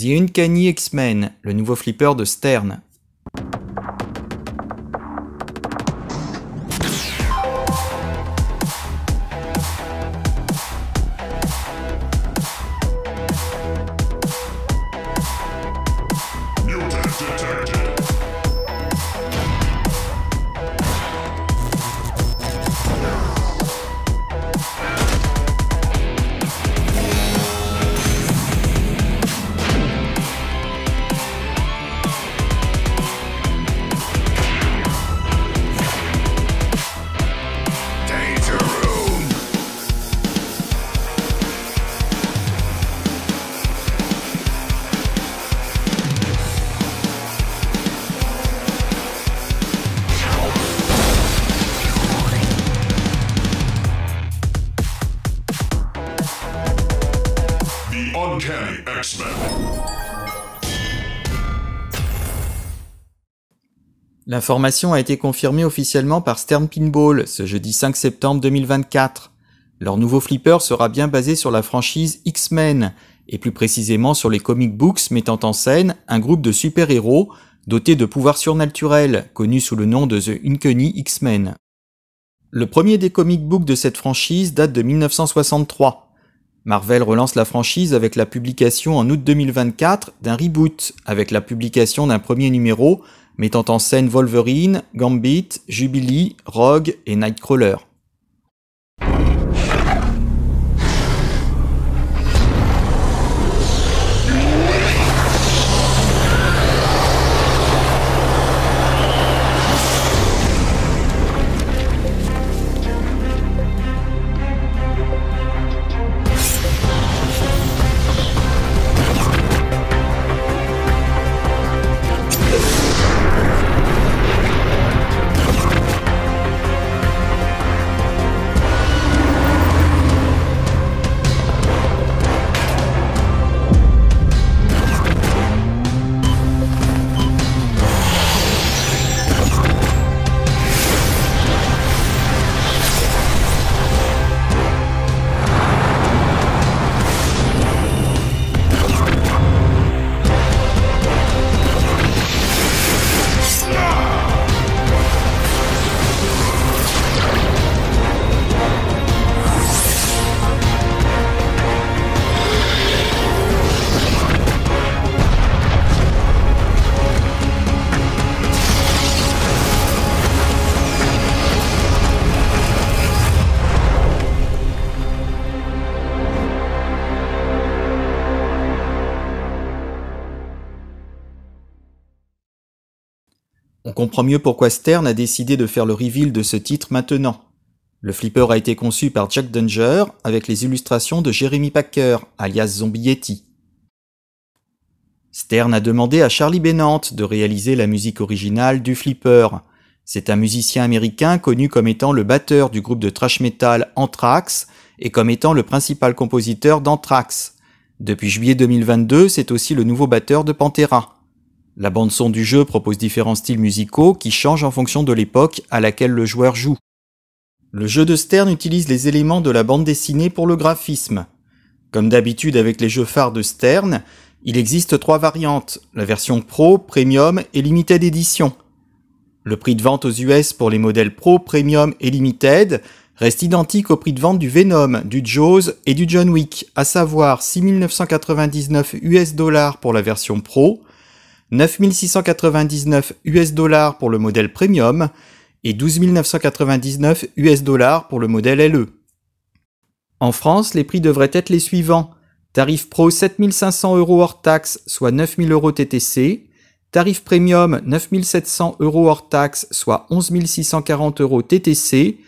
The Uncanny X-Men, le nouveau flipper de Stern. Uncanny X-Men. L'information a été confirmée officiellement par Stern Pinball ce jeudi 5 septembre 2024. Leur nouveau flipper sera bien basé sur la franchise X-Men, et plus précisément sur les comic books mettant en scène un groupe de super-héros dotés de pouvoirs surnaturels, connus sous le nom de The Uncanny X-Men. Le premier des comic books de cette franchise date de 1963. Marvel relance la franchise avec la publication en août 2024 d'un reboot, avec la publication d'un premier numéro mettant en scène Wolverine, Gambit, Jubilee, Rogue et Nightcrawler. On comprend mieux pourquoi Stern a décidé de faire le reveal de ce titre maintenant. Le flipper a été conçu par Jack Danger avec les illustrations de Jeremy Packer, alias Zombie Yeti. Stern a demandé à Charlie Bennant de réaliser la musique originale du flipper. C'est un musicien américain connu comme étant le batteur du groupe de thrash metal Anthrax et comme étant le principal compositeur d'Anthrax. Depuis juillet 2022, c'est aussi le nouveau batteur de Pantera. La bande-son du jeu propose différents styles musicaux qui changent en fonction de l'époque à laquelle le joueur joue. Le jeu de Stern utilise les éléments de la bande dessinée pour le graphisme. Comme d'habitude avec les jeux phares de Stern, il existe 3 variantes, la version Pro, Premium et Limited Edition. Le prix de vente aux US pour les modèles Pro, Premium et Limited reste identique au prix de vente du Venom, du Jaws et du John Wick, à savoir 6 999 $ pour la version Pro, 9 699 $ pour le modèle Premium et 12 999 $ pour le modèle LE. En France, les prix devraient être les suivants. Tarif Pro 7 500 € hors taxe, soit 9 000 € TTC. Tarif Premium 9 700 € hors taxe, soit 11 640 € TTC.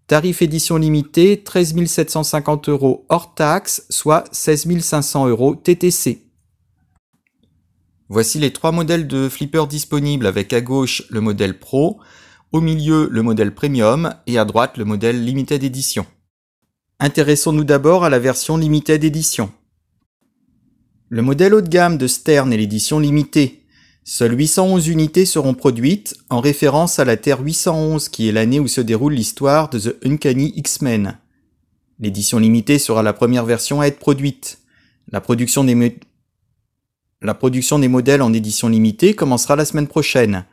Tarif édition limitée 13 750 € hors taxe, soit 16 500 € TTC. Voici les 3 modèles de flipper disponibles avec à gauche le modèle Pro, au milieu le modèle Premium et à droite le modèle Limited Edition. Intéressons-nous d'abord à la version Limited Edition. Le modèle haut de gamme de Stern est l'édition limitée. Seules 811 unités seront produites, en référence à la Terre 811 qui est l'année où se déroule l'histoire de The Uncanny X-Men. L'édition limitée sera la première version à être produite. La production la production des modèles en édition limitée commencera la semaine prochaine.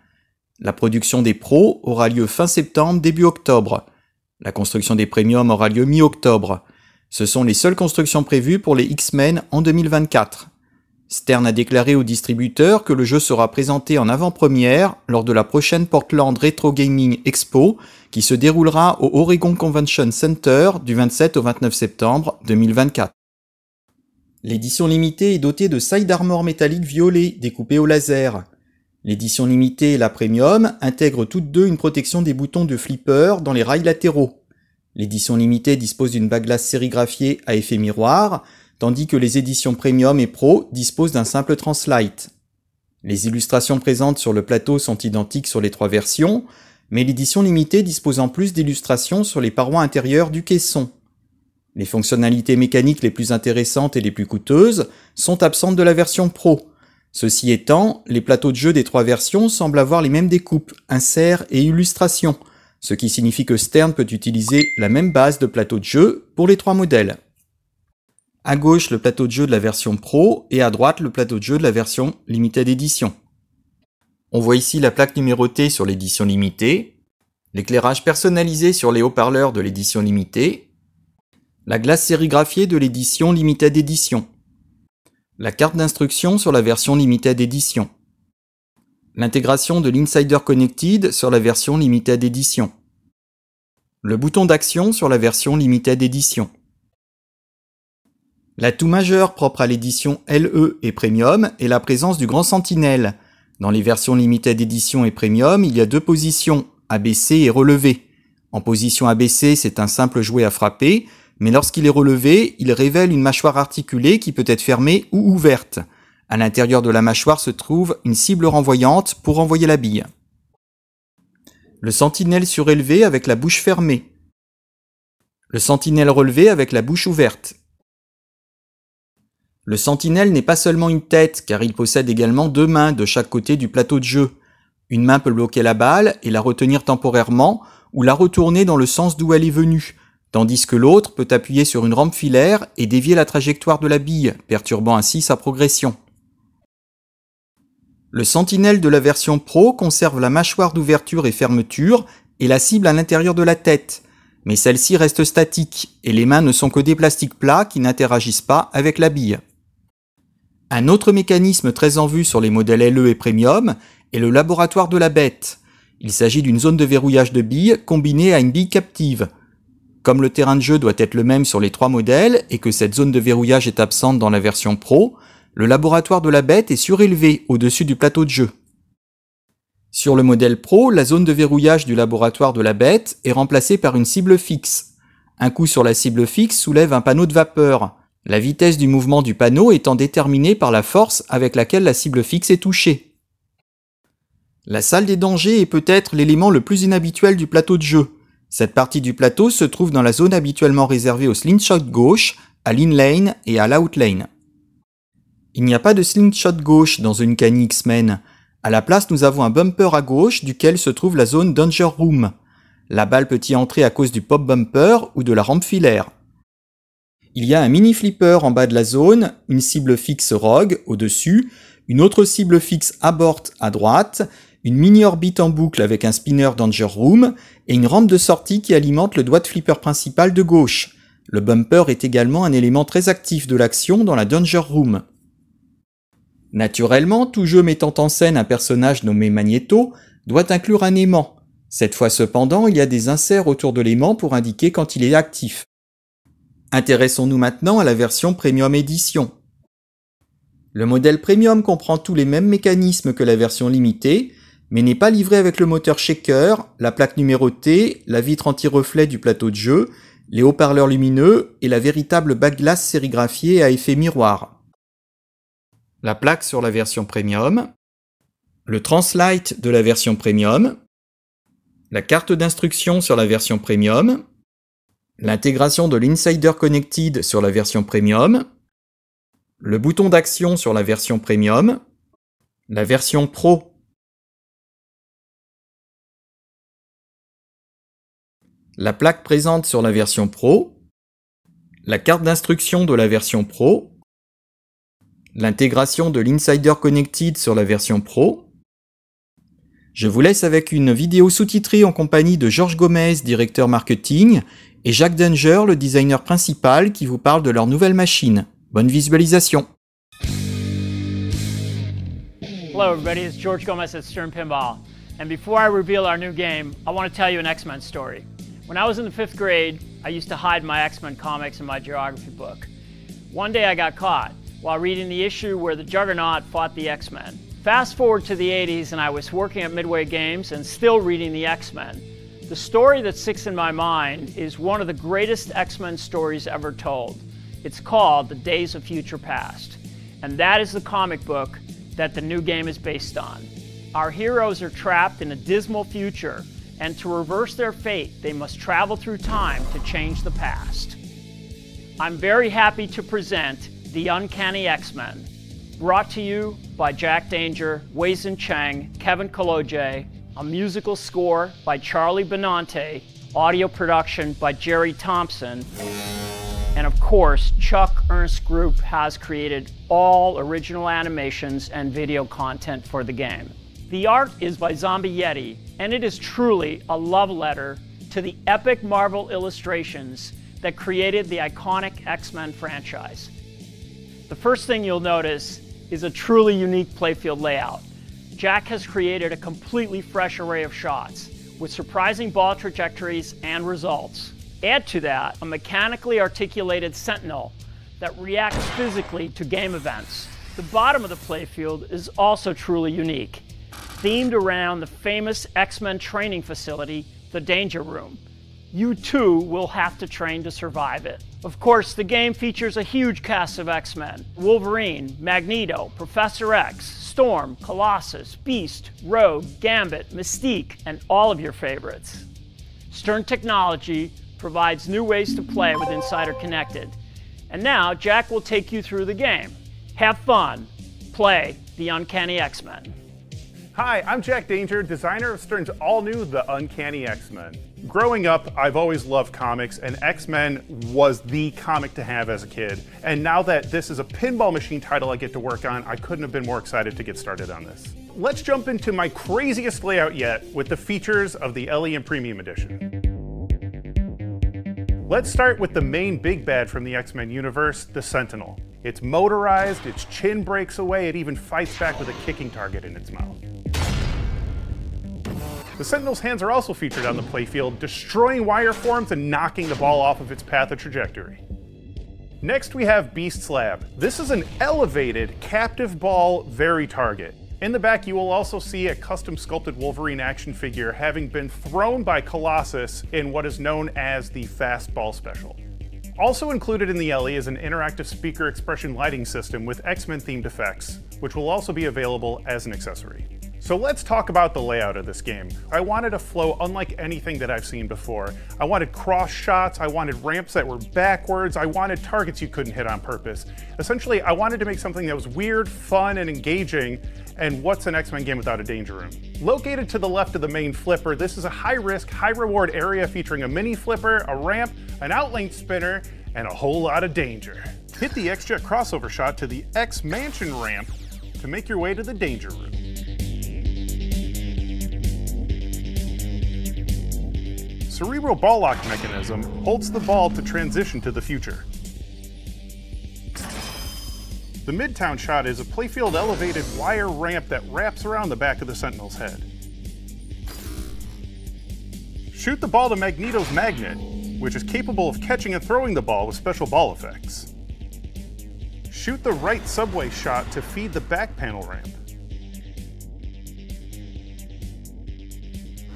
La production des Pro aura lieu fin septembre, début octobre. La construction des Premium aura lieu mi-octobre. Ce sont les seules constructions prévues pour les X-Men en 2024. Stern a déclaré aux distributeurs que le jeu sera présenté en avant-première lors de la prochaine Portland Retro Gaming Expo qui se déroulera au Oregon Convention Center du 27 au 29 septembre 2024. L'édition limitée est dotée de side armor métallique violet découpé au laser. L'édition limitée et la Premium intègrent toutes deux une protection des boutons de flipper dans les rails latéraux. L'édition limitée dispose d'une backlash sérigraphiée à effet miroir, tandis que les éditions Premium et Pro disposent d'un simple Translight. Les illustrations présentes sur le plateau sont identiques sur les trois versions, mais l'édition limitée dispose en plus d'illustrations sur les parois intérieures du caisson. Les fonctionnalités mécaniques les plus intéressantes et les plus coûteuses sont absentes de la version Pro. Ceci étant, les plateaux de jeu des trois versions semblent avoir les mêmes découpes, inserts et illustrations, ce qui signifie que Stern peut utiliser la même base de plateau de jeu pour les trois modèles. À gauche, le plateau de jeu de la version Pro et à droite, le plateau de jeu de la version Limited Edition. On voit ici la plaque numérotée sur l'édition limitée, l'éclairage personnalisé sur les haut-parleurs de l'édition limitée, la glace sérigraphiée de l'édition Limited Edition, la carte d'instruction sur la version Limited Edition, l'intégration de l'Insider Connected sur la version Limited Edition, le bouton d'action sur la version Limited Edition. L'atout majeur propre à l'édition LE et Premium est la présence du Grand Sentinelle. Dans les versions Limited Edition et Premium, il y a deux positions, abaissée et relevée. En position abaissée, c'est un simple jouet à frapper, mais lorsqu'il est relevé, il révèle une mâchoire articulée qui peut être fermée ou ouverte. À l'intérieur de la mâchoire se trouve une cible renvoyante pour renvoyer la bille. Le Sentinelle surélevé avec la bouche fermée. Le Sentinelle relevé avec la bouche ouverte. Le Sentinelle n'est pas seulement une tête, car il possède également deux mains de chaque côté du plateau de jeu. Une main peut bloquer la balle et la retenir temporairement, ou la retourner dans le sens d'où elle est venue, tandis que l'autre peut appuyer sur une rampe filaire et dévier la trajectoire de la bille, perturbant ainsi sa progression. Le Sentinelle de la version Pro conserve la mâchoire d'ouverture et fermeture et la cible à l'intérieur de la tête, mais celle-ci reste statique et les mains ne sont que des plastiques plats qui n'interagissent pas avec la bille. Un autre mécanisme très en vue sur les modèles LE et Premium est le laboratoire de la bête. Il s'agit d'une zone de verrouillage de billes combinée à une bille captive. Comme le terrain de jeu doit être le même sur les trois modèles et que cette zone de verrouillage est absente dans la version Pro, le laboratoire de la bête est surélevé au-dessus du plateau de jeu. Sur le modèle Pro, la zone de verrouillage du laboratoire de la bête est remplacée par une cible fixe. Un coup sur la cible fixe soulève un panneau de vapeur, la vitesse du mouvement du panneau étant déterminée par la force avec laquelle la cible fixe est touchée. La salle des dangers est peut-être l'élément le plus inhabituel du plateau de jeu. Cette partie du plateau se trouve dans la zone habituellement réservée au slingshot gauche, à l'in-lane et à l'out-lane. Il n'y a pas de slingshot gauche dans une Uncanny X-Men. À la place, nous avons un bumper à gauche duquel se trouve la zone Danger Room. La balle peut y entrer à cause du pop bumper ou de la rampe filaire. Il y a un mini flipper en bas de la zone, une cible fixe Rogue au-dessus, une autre cible fixe Abort à droite, une mini orbite en boucle avec un spinner Danger Room et une rampe de sortie qui alimente le doigt de flipper principal de gauche. Le bumper est également un élément très actif de l'action dans la Danger Room. Naturellement, tout jeu mettant en scène un personnage nommé Magneto doit inclure un aimant. Cette fois cependant, il y a des inserts autour de l'aimant pour indiquer quand il est actif. Intéressons-nous maintenant à la version Premium Edition. Le modèle Premium comprend tous les mêmes mécanismes que la version limitée, mais n'est pas livré avec le moteur shaker, la plaque numérotée, la vitre anti-reflet du plateau de jeu, les haut-parleurs lumineux et la véritable bague glace sérigraphiée à effet miroir. La plaque sur la version Premium, le Translight de la version Premium, la carte d'instruction sur la version Premium, l'intégration de l'Insider Connected sur la version Premium, le bouton d'action sur la version Premium, la version Pro, la plaque présente sur la version Pro, la carte d'instruction de la version Pro, l'intégration de l'Insider Connected sur la version Pro. Je vous laisse avec une vidéo sous-titrée en compagnie de Georges Gomez, directeur marketing, et Jacques Danger, le designer principal, qui vous parle de leur nouvelle machine. Bonne visualisation. Hello everybody, it's George Gomez at Stern Pinball. And before I reveal our new game, I want to tell you an X-Men story. When I was in the 5th grade, I used to hide my X-Men comics in my geography book. One day I got caught while reading the issue where the Juggernaut fought the X-Men. Fast forward to the 80s and I was working at Midway Games and still reading the X-Men. The story that sticks in my mind is one of the greatest X-Men stories ever told. It's called The Days of Future Past. And that is the comic book that the new game is based on. Our heroes are trapped in a dismal future, and to reverse their fate, they must travel through time to change the past. I'm very happy to present The Uncanny X-Men, brought to you by Jack Danger, Wei-Zhen Cheng, Kevin Koloje, a musical score by Charlie Benante, audio production by Jerry Thompson, and of course, Chuck Ernst Group has created all original animations and video content for the game. The art is by Zombie Yeti, and it is truly a love letter to the epic Marvel illustrations that created the iconic X-Men franchise. The first thing you'll notice is a truly unique playfield layout. Jack has created a completely fresh array of shots with surprising ball trajectories and results. Add to that a mechanically articulated Sentinel that reacts physically to game events. The bottom of the playfield is also truly unique, themed around the famous X-Men training facility, the Danger Room. You too will have to train to survive it. Of course, the game features a huge cast of X-Men: Wolverine, Magneto, Professor X, Storm, Colossus, Beast, Rogue, Gambit, Mystique, and all of your favorites. Stern Technology provides new ways to play with Insider Connected. And now, Jack will take you through the game. Have fun. Play The Uncanny X-Men. Hi, I'm Jack Danger, designer of Stern's all-new The Uncanny X-Men. Growing up, I've always loved comics, and X-Men was the comic to have as a kid. And now that this is a pinball machine title I get to work on, I couldn't have been more excited to get started on this. Let's jump into my craziest layout yet with the features of the LE and Premium Edition. Let's start with the main big bad from the X-Men universe, the Sentinel. It's motorized, its chin breaks away, it even fights back with a kicking target in its mouth. The Sentinel's hands are also featured on the playfield, destroying wire forms and knocking the ball off of its path of trajectory. Next we have Beast's Lab. This is an elevated, captive ball Vari-Target. In the back you will also see a custom sculpted Wolverine action figure having been thrown by Colossus in what is known as the Fast Ball Special. Also included in the LE is an interactive speaker expression lighting system with X-Men themed effects, which will also be available as an accessory. So let's talk about the layout of this game. I wanted a flow unlike anything that I've seen before. I wanted cross shots, I wanted ramps that were backwards, I wanted targets you couldn't hit on purpose. Essentially, I wanted to make something that was weird, fun, and engaging, and what's an X-Men game without a Danger Room? Located to the left of the main flipper, this is a high-risk, high-reward area featuring a mini flipper, a ramp, an outlane spinner, and a whole lot of danger. Hit the X-Jet crossover shot to the X-Mansion ramp to make your way to the Danger Room. Cerebral ball lock mechanism holds the ball to transition to the future. The Midtown shot is a playfield elevated wire ramp that wraps around the back of the Sentinel's head. Shoot the ball to Magneto's magnet, which is capable of catching and throwing the ball with special ball effects. Shoot the right subway shot to feed the back panel ramp.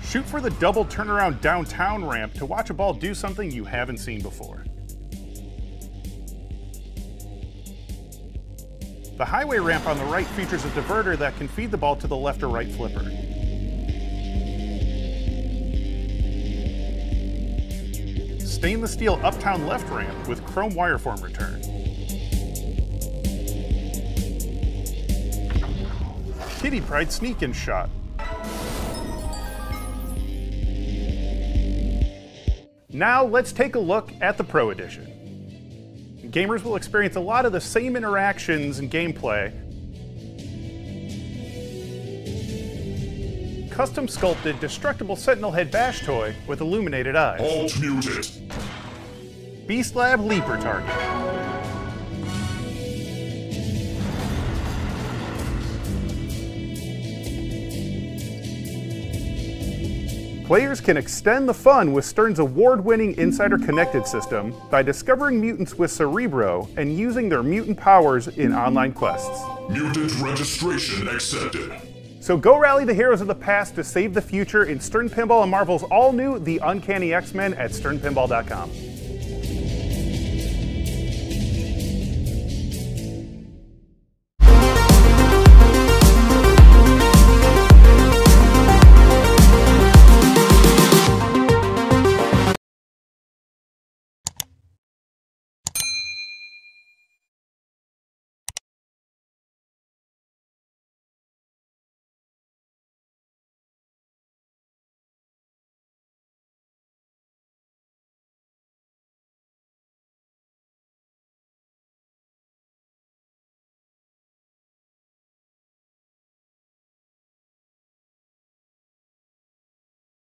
Shoot for the double turnaround downtown ramp to watch a ball do something you haven't seen before. The highway ramp on the right features a diverter that can feed the ball to the left or right flipper. Stainless steel uptown left ramp with chrome wireform return. Kitty Pryde sneak-in shot. Now let's take a look at the Pro Edition. Gamers will experience a lot of the same interactions and gameplay. Custom sculpted destructible Sentinel head bash toy with illuminated eyes. Alt muted. Beast Lab Leaper target. Players can extend the fun with Stern's award-winning Insider Connected system by discovering mutants with Cerebro and using their mutant powers in online quests. Mutant registration accepted. So go rally the heroes of the past to save the future in Stern Pinball and Marvel's all-new The Uncanny X-Men at sternpinball.com.